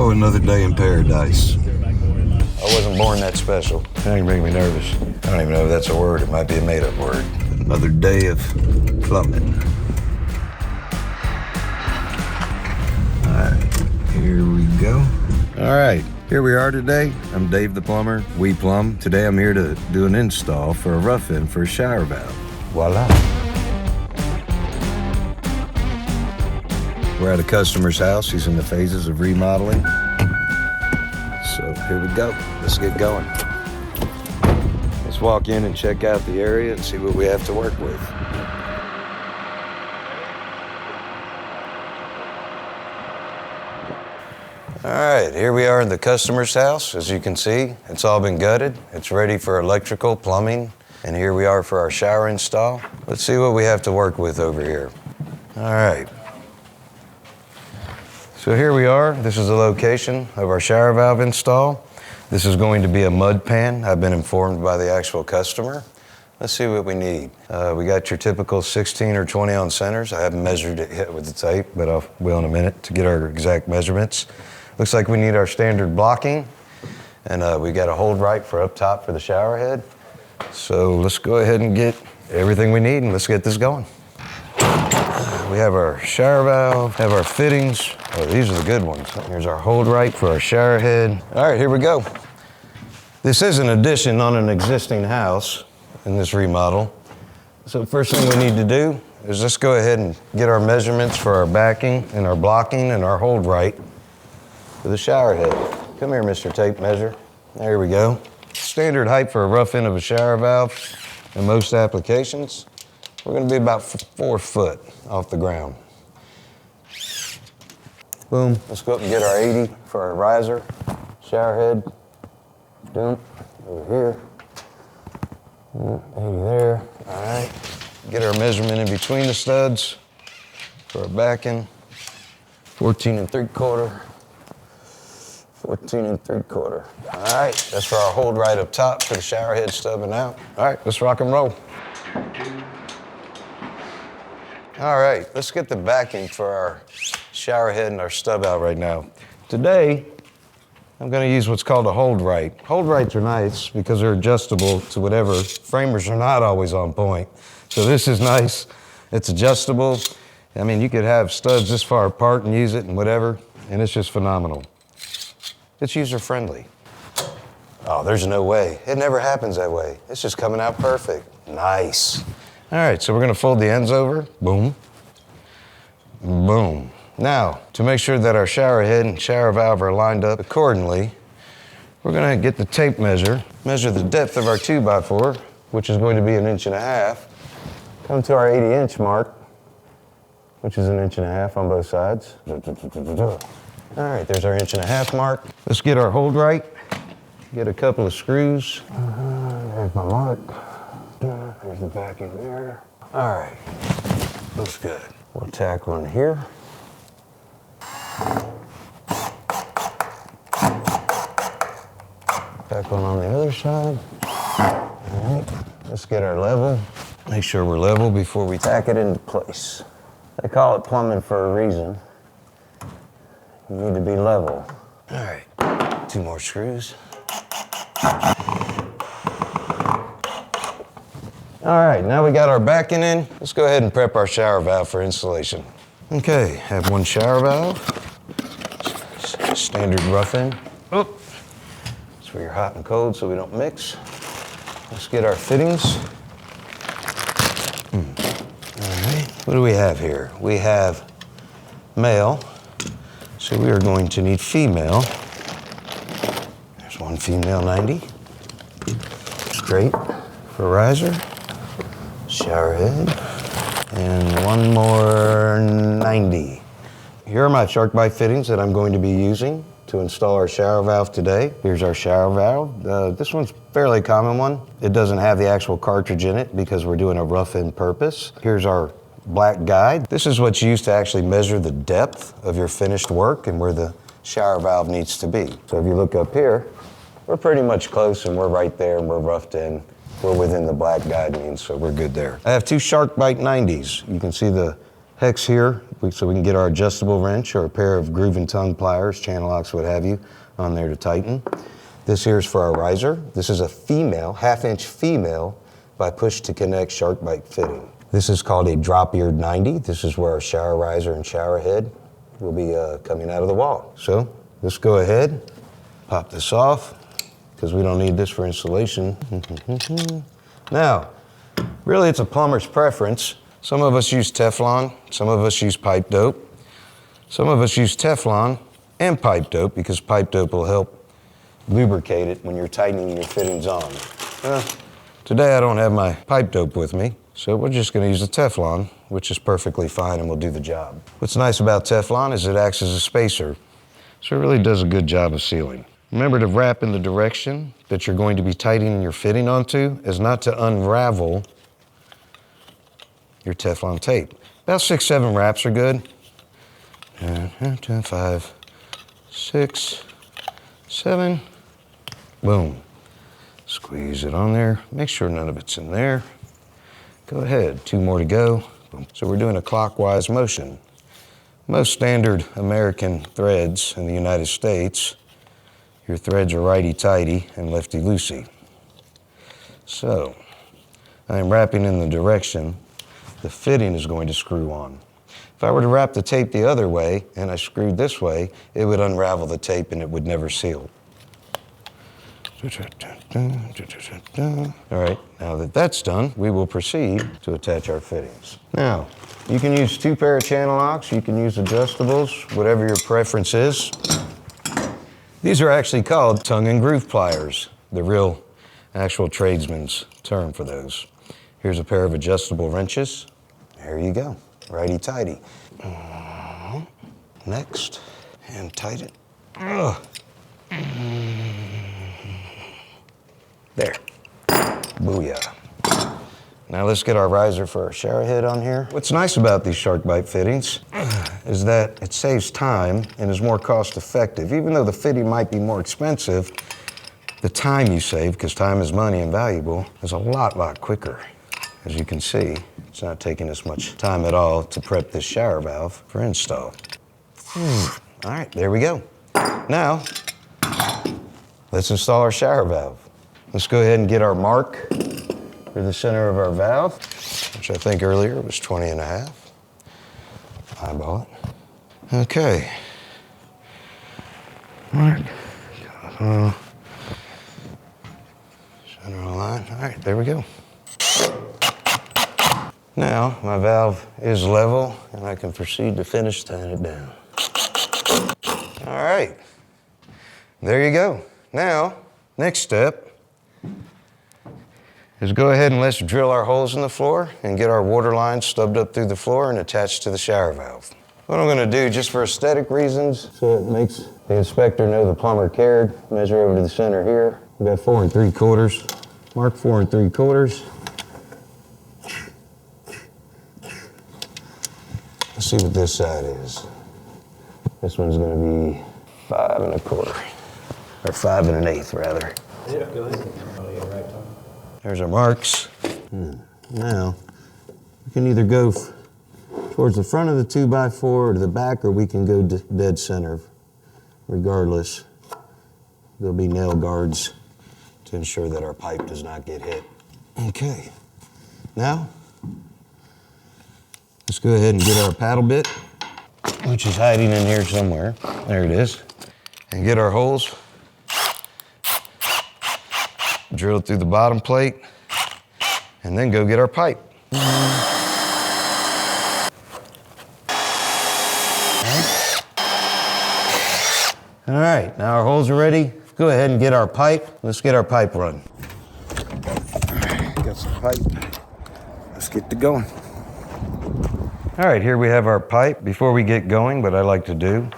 Oh, another day in paradise. I wasn't born that special. Now you make me nervous. I don't even know if that's a word. It might be a made-up word. Another day of plumbing. All right, here we go. All right, here we are today. I'm Dave the plumber. We plumb. Today I'm here to do an install for a rough-in for a shower valve. Voila. We're at a customer's house. He's in the phases of remodeling. So here we go. Let's get going. Let's walk in and check out the area and see what we have to work with. All right, here we are in the customer's house. As you can see, it's all been gutted. It's ready for electrical, plumbing, and here we are for our shower install. Let's see what we have to work with over here. All right. So here we are. This is the location of our shower valve install. This is going to be a mud pan. I've been informed by the actual customer. Let's see what we need. We got your typical 16 or 20 ounce centers. I haven't measured it yet with the tape, but I will in a minute to get our exact measurements. Looks like we need our standard blocking, and we got a HoldRite for up top for the shower head. So let's go ahead and get everything we need, and let's get this going. We have our shower valve, have our fittings. Oh, these are the good ones. Here's our HoldRite for our shower head. All right, here we go. This is an addition on an existing house in this remodel. So first thing we need to do is just go ahead and get our measurements for our backing and our blocking and our HoldRite for the shower head. Come here, Mr. Tape Measure. There we go. Standard height for a rough end of a shower valve in most applications. We're gonna be about 4 foot off the ground. Boom, let's go up and get our 80 for our riser, shower head. Boom, over here. 80 there, all right. Get our measurement in between the studs for our backing. 14 3/4. 14 3/4. All right, that's for our HoldRite up top for the shower head stubbing out. All right, let's rock and roll. All right, let's get the backing for our shower head and our stub out right now. Today, I'm gonna use what's called a HoldRite. HoldRites are nice because they're adjustable to whatever. Framers are not always on point. So this is nice, it's adjustable. I mean, you could have studs this far apart and use it and whatever, and it's just phenomenal. It's user-friendly. Oh, there's no way. It never happens that way. It's just coming out perfect. Nice. All right, so we're gonna fold the ends over. Boom. Boom. Now, to make sure that our shower head and shower valve are lined up accordingly, we're gonna get the tape measure the depth of our 2x4, which is going to be 1.5 inches. Come to our 80-inch mark, which is 1.5 inches on both sides. All right, there's our 1.5 inch mark. Let's get our HoldRite, get a couple of screws. There's my mark. There's the backing there. All right, looks good. We'll tack one here. Back one on the other side. All right, let's get our level. Make sure we're level before we tack it into place. They call it plumbing for a reason. You need to be level. All right, 2 more screws. All right, now we got our backing in. Let's go ahead and prep our shower valve for installation. Okay, have 1 shower valve. Standard rough-in. Oh, it's for your hot and cold so we don't mix. Let's get our fittings. All right, what do we have here? We have male, so we are going to need female. There's 1 female 90. Great for riser. Shower head, and 1 more 90. Here are my SharkBite fittings that I'm going to be using to install our shower valve today. Here's our shower valve. This one's a fairly common one. It doesn't have the actual cartridge in it because we're doing a rough-in purpose. Here's our black guide. This is what's used to actually measure the depth of your finished work and where the shower valve needs to be. So if you look up here, we're pretty much close and we're right there and we're roughed in. We're within the black guide means, so we're good there. I have 2 SharkBite 90s. You can see the hex here so we can get our adjustable wrench or a pair of groove and tongue pliers, channel locks, what have you, on there to tighten. This here is for our riser. This is a female, half-inch female by push to connect SharkBite fitting. This is called a drop-eared 90. This is where our shower riser and shower head will be coming out of the wall. So let's go ahead, pop this off, because we don't need this for installation. Now, really it's a plumber's preference. Some of us use Teflon, some of us use pipe dope. Some of us use Teflon and pipe dope because pipe dope will help lubricate it when you're tightening your fittings on. Today I don't have my pipe dope with me, so we're just gonna use the Teflon, which is perfectly fine and will do the job. What's nice about Teflon is it acts as a spacer, so it really does a good job of sealing. Remember to wrap in the direction that you're going to be tightening your fitting onto, is not to unravel your Teflon tape. About 6-7 wraps are good. 5, 6, 7, boom. Squeeze it on there. Make sure none of it's in there. Go ahead, 2 more to go. Boom. So we're doing a clockwise motion. Most standard American threads in the United States, your threads are righty-tighty and lefty-loosey. So I am wrapping in the direction the fitting is going to screw on. If I were to wrap the tape the other way and I screwed this way, it would unravel the tape and it would never seal. All right, now that that's done, we will proceed to attach our fittings. Now, you can use 2 pair of channel locks, you can use adjustables, whatever your preference is. These are actually called tongue and groove pliers, the real actual tradesman's term for those. Here's a pair of adjustable wrenches. There you go, righty-tighty. Next, and tighten. There, booyah. Now let's get our riser for our shower head on here. What's nice about these SharkBite fittings is that it saves time and is more cost effective. Even though the fitting might be more expensive, the time you save, because time is money and valuable, is a lot quicker. As you can see, it's not taking us much time at all to prep this shower valve for install. All right, there we go. Now, let's install our shower valve. Let's go ahead and get our mark for the center of our valve, which I think earlier was 20.5. Eyeball it. Okay. All right. Center line. All right, there we go. Now, my valve is level, and I can proceed to finish tying it down. All right, there you go. Now, next step is go ahead and let's drill our holes in the floor and get our water line stubbed up through the floor and attached to the shower valve. What I'm gonna do, just for aesthetic reasons, so it makes the inspector know the plumber cared, measure over to the center here. We got 4 3/4. Mark 4 3/4. Let's see what this side is. This one's gonna be 5 1/4, or 5 1/8 rather. There's our marks. Now, we can either go towards the front of the 2x4 or to the back, or we can go dead center. Regardless, there'll be nail guards to ensure that our pipe does not get hit. Okay, now, let's go ahead and get our paddle bit, which is hiding in here somewhere. There it is. And get our holes drilled through the bottom plate, and then go get our pipe. All right, now our holes are ready. Go ahead and get our pipe. Let's get our pipe run. All right, got some pipe. Let's get to going. All right, here we have our pipe. Before we get going, what I like to do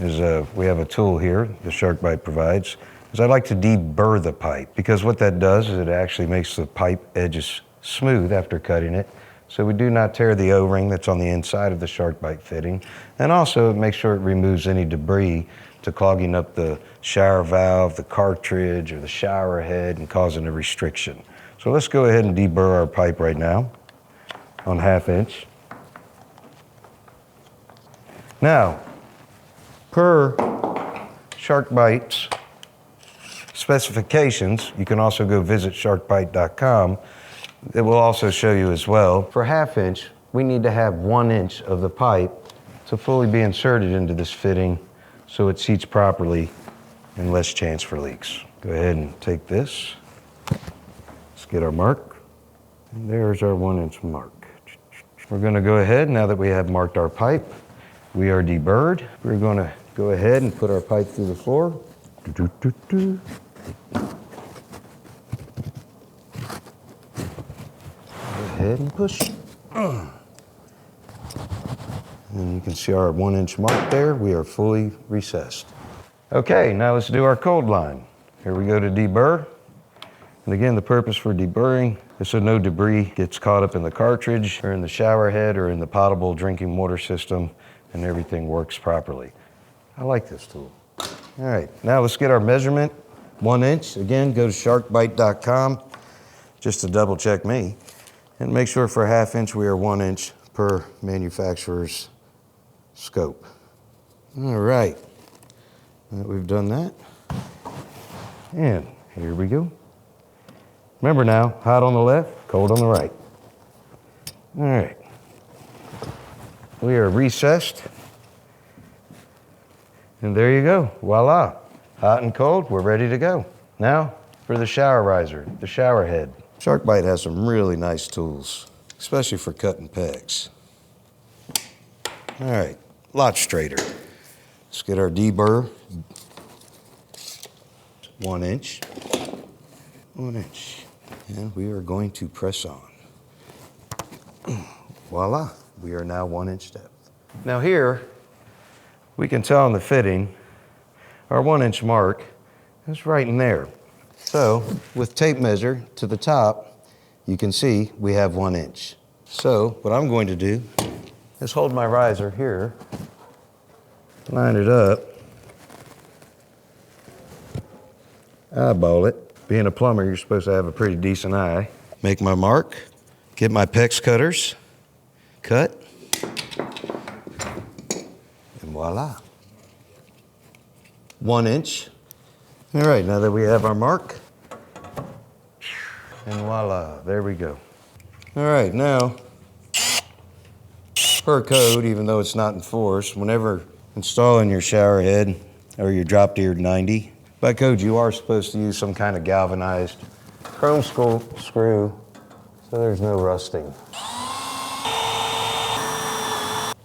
is we have a tool here the SharkBite provides. Is I like to deburr the pipe, because what that does is it actually makes the pipe edges smooth after cutting it, so we do not tear the O-ring that's on the inside of the SharkBite fitting, and also it makes sure it removes any debris to clogging up the shower valve, the cartridge, or the shower head and causing a restriction. So let's go ahead and deburr our pipe right now on 1/2 inch. Now, per SharkBite's specifications, you can also go visit sharkbite.com. It will also show you as well. For 1/2 inch, we need to have 1 inch of the pipe to fully be inserted into this fitting so it seats properly and less chance for leaks. Go ahead and take this. Let's get our mark. And there's our 1 inch mark. We're gonna go ahead, now that we have marked our pipe, we are deburred. We're gonna go ahead and put our pipe through the floor. Go ahead and push. And you can see our 1 inch mark there. We are fully recessed. Okay, now let's do our cold line. Here we go to deburr. And again, the purpose for deburring is so no debris gets caught up in the cartridge or in the shower head or in the potable drinking water system, and everything works properly. I like this tool. All right, now let's get our measurement. 1 inch. Again, go to sharkbite.com just to double check me. And make sure for 1/2 inch we are 1 inch per manufacturer's scope. All right, now that we've done that, and here we go. Remember now, hot on the left, cold on the right. All right, we are recessed, and there you go, voila. Hot and cold, we're ready to go. Now for the shower riser, the shower head. SharkBite has some really nice tools, especially for cutting pegs. All right, a lot straighter. Let's get our deburr. 1 inch. 1 inch. And we are going to press on. Voila, we are now 1 inch depth. Now here, we can tell in the fitting, our 1 inch mark is right in there. So with tape measure to the top, you can see we have 1 inch. So what I'm going to do is hold my riser here, line it up, eyeball it. Being a plumber, you're supposed to have a pretty decent eye. Make my mark, get my PEX cutters, cut, and voila. 1 inch. All right, now that we have our mark, and voila, there we go. All right, now, per code, even though it's not enforced, whenever installing your shower head or your drop-tiered 90, by code you are supposed to use some kind of galvanized chrome screw so there's no rusting.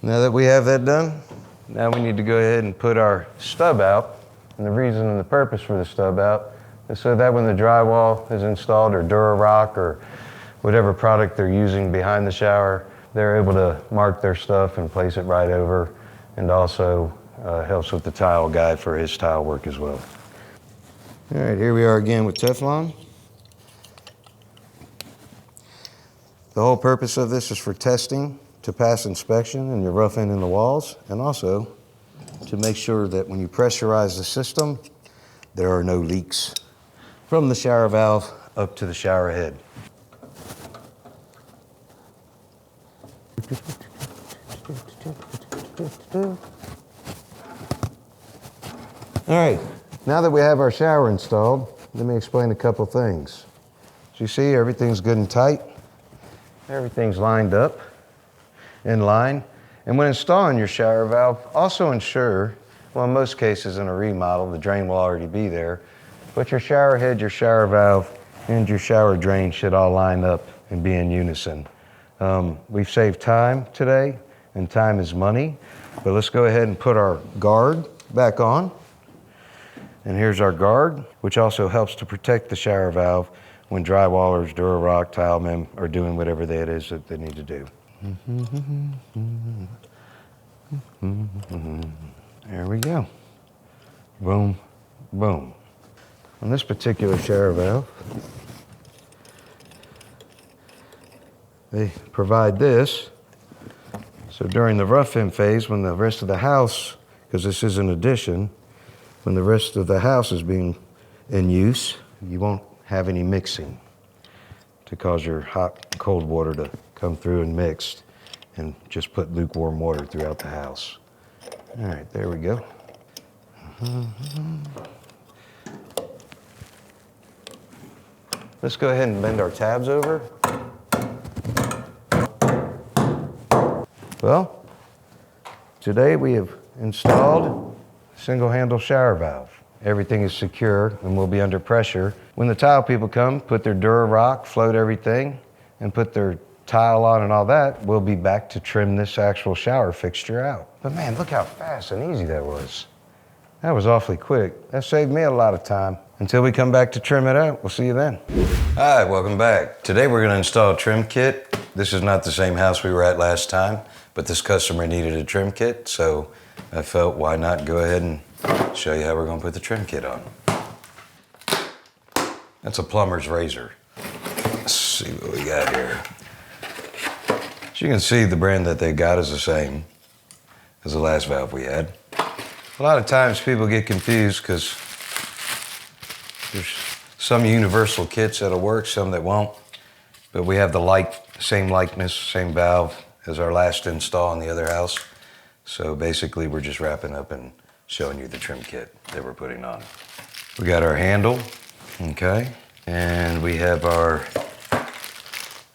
Now that we have that done, now we need to go ahead and put our stub out. And the reason and the purpose for the stub out is so that when the drywall is installed, or Durarock, or whatever product they're using behind the shower, they're able to mark their stuff and place it right over, and also helps with the tile guy for his tile work as well. All right, here we are again with Teflon. The whole purpose of this is for testing, to pass inspection in your rough end in the walls, and also to make sure that when you pressurize the system, there are no leaks from the shower valve up to the shower head. All right, now that we have our shower installed, let me explain a couple things. As you see, everything's good and tight. Everything's lined up, in line. And when installing your shower valve, also ensure, well, in most cases in a remodel, the drain will already be there, but your shower head, your shower valve, and your shower drain should all line up and be in unison. We've saved time today, and time is money, but let's go ahead and put our guard back on. And here's our guard, which also helps to protect the shower valve when drywallers, Durarock, tile men are doing whatever it is that they need to do. There we go. Boom, boom. On this particular shower valve, they provide this. So during the rough in phase, when the rest of the house, because this is an addition, when the rest of the house is being in use, you won't have any mixing to cause your hot and cold water to come through and mix, and just put lukewarm water throughout the house. All right, there we go. Let's go ahead and bend our tabs over. Well, today we have installed a single handle shower valve. Everything is secure and will be under pressure. When the tile people come, put their Dura-Rock, float everything, and put their tile on and all that, we'll be back to trim this actual shower fixture out. But man, look how fast and easy that was. That was awfully quick. That saved me a lot of time. Until we come back to trim it out, we'll see you then. Hi, welcome back. Today we're gonna install a trim kit. This is not the same house we were at last time, but this customer needed a trim kit, so I felt why not go ahead and show you how we're gonna put the trim kit on. That's a plumber's razor. Let's see what we got here. As you can see, the brand that they got is the same as the last valve we had. A lot of times people get confused because there's some universal kits that'll work, some that won't. But we have the same likeness, same valve as our last install in the other house. So basically we're just wrapping up and showing you the trim kit that we're putting on. We got our handle, okay? And we have our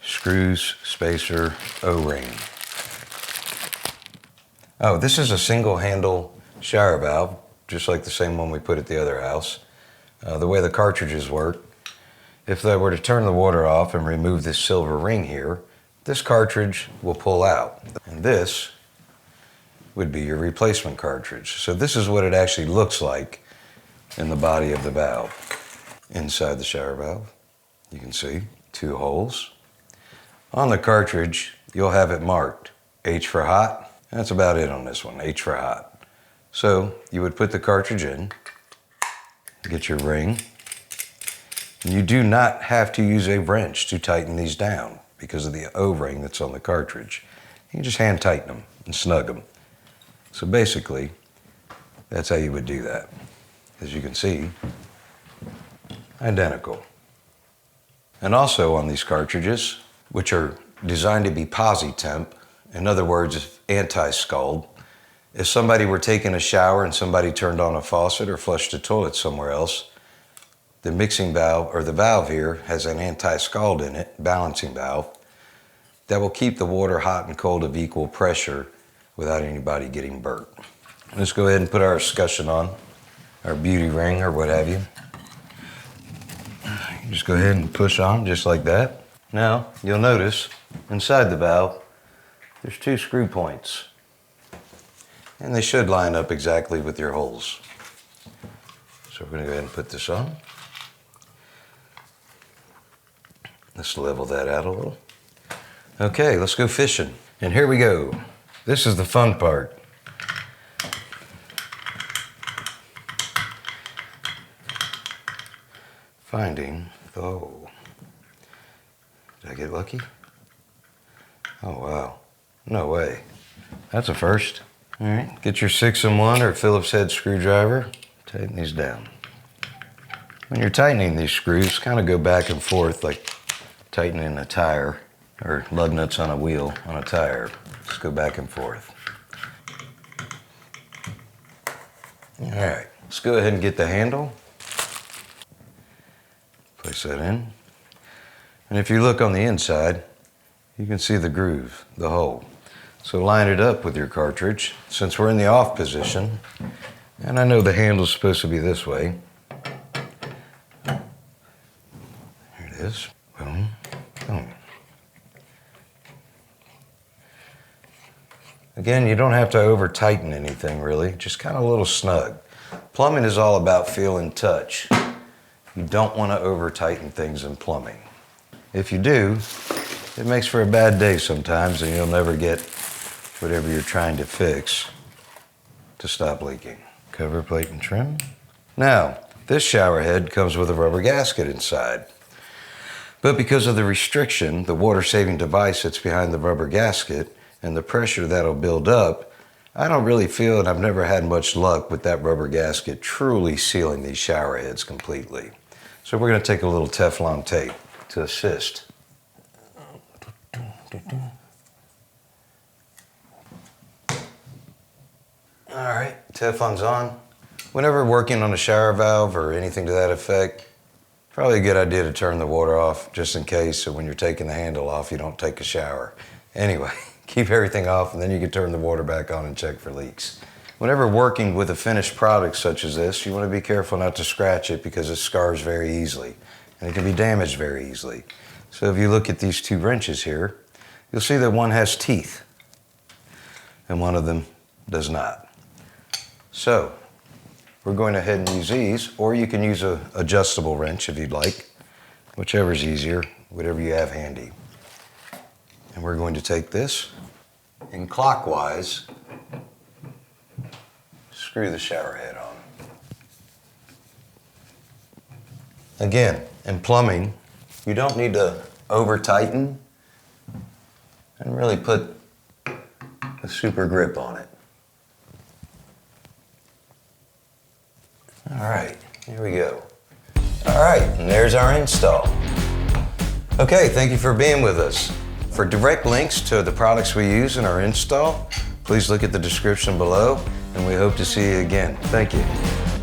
screws, spacer, O-ring. Oh, this is a single handle shower valve, just like the same one we put at the other house. The way the cartridges work, if I were to turn the water off and remove this silver ring here, this cartridge will pull out. And this would be your replacement cartridge. So this is what it actually looks like in the body of the valve. Inside the shower valve, you can see 2 holes. On the cartridge, you'll have it marked H for hot. That's about it on this one, H for hot. So you would put the cartridge in, get your ring. You do not have to use a wrench to tighten these down because of the O-ring that's on the cartridge. You can just hand tighten them and snug them. So basically, that's how you would do that. As you can see, identical. And also on these cartridges, which are designed to be posi-temp, in other words, anti-scald, if somebody were taking a shower and somebody turned on a faucet or flushed a toilet somewhere else, the mixing valve, or the valve here, has an anti-scald in it, balancing valve, that will keep the water hot and cold of equal pressure without anybody getting burnt. Let's go ahead and put our escutcheon on, our beauty ring or what have you. Just go ahead and push on just like that. Now, you'll notice inside the valve, there's 2 screw points. And they should line up exactly with your holes. So we're gonna go ahead and put this on. Let's level that out a little. Okay, let's go fishing. And here we go. This is the fun part. Finding the hole. Did I get lucky? Oh, wow. No way. That's a first. All right, get your 6-in-1 or Phillips head screwdriver. Tighten these down. When you're tightening these screws, kind of go back and forth like tightening a tire or lug nuts on a wheel on a tire. Just go back and forth. All right, let's go ahead and get the handle. Place that in. And if you look on the inside, you can see the groove, the hole. So line it up with your cartridge. Since we're in the off position, and I know the handle's supposed to be this way. Here it is. Boom, boom. Again, you don't have to over tighten anything really, just kind of a little snug. Plumbing is all about feel and touch. You don't want to over tighten things in plumbing. If you do, it makes for a bad day sometimes and you'll never get whatever you're trying to fix to stop leaking. Cover plate and trim. Now, this shower head comes with a rubber gasket inside. But because of the restriction, the water-saving device that's behind the rubber gasket and the pressure that'll build up, I don't really feel, and I've never had much luck with that rubber gasket truly sealing these shower heads completely. So we're going to take a little Teflon tape to assist. All right, Teflon's on. Whenever working on a shower valve or anything to that effect, probably a good idea to turn the water off just in case, so when you're taking the handle off, you don't take a shower. Anyway, keep everything off and then you can turn the water back on and check for leaks. Whenever working with a finished product such as this, you want to be careful not to scratch it because it scars very easily and it can be damaged very easily. So if you look at these two wrenches here, you'll see that one has teeth and one of them does not. So we're going to head and use these, or you can use an adjustable wrench if you'd like, whichever's easier, whatever you have handy. And we're going to take this and clockwise screw the shower head on. Again, in plumbing, you don't need to over tighten and really put a super grip on it. All right, here we go. All right, and there's our install. Okay, thank you for being with us. For direct links to the products we use in our install, please look at the description below, and we hope to see you again. Thank you.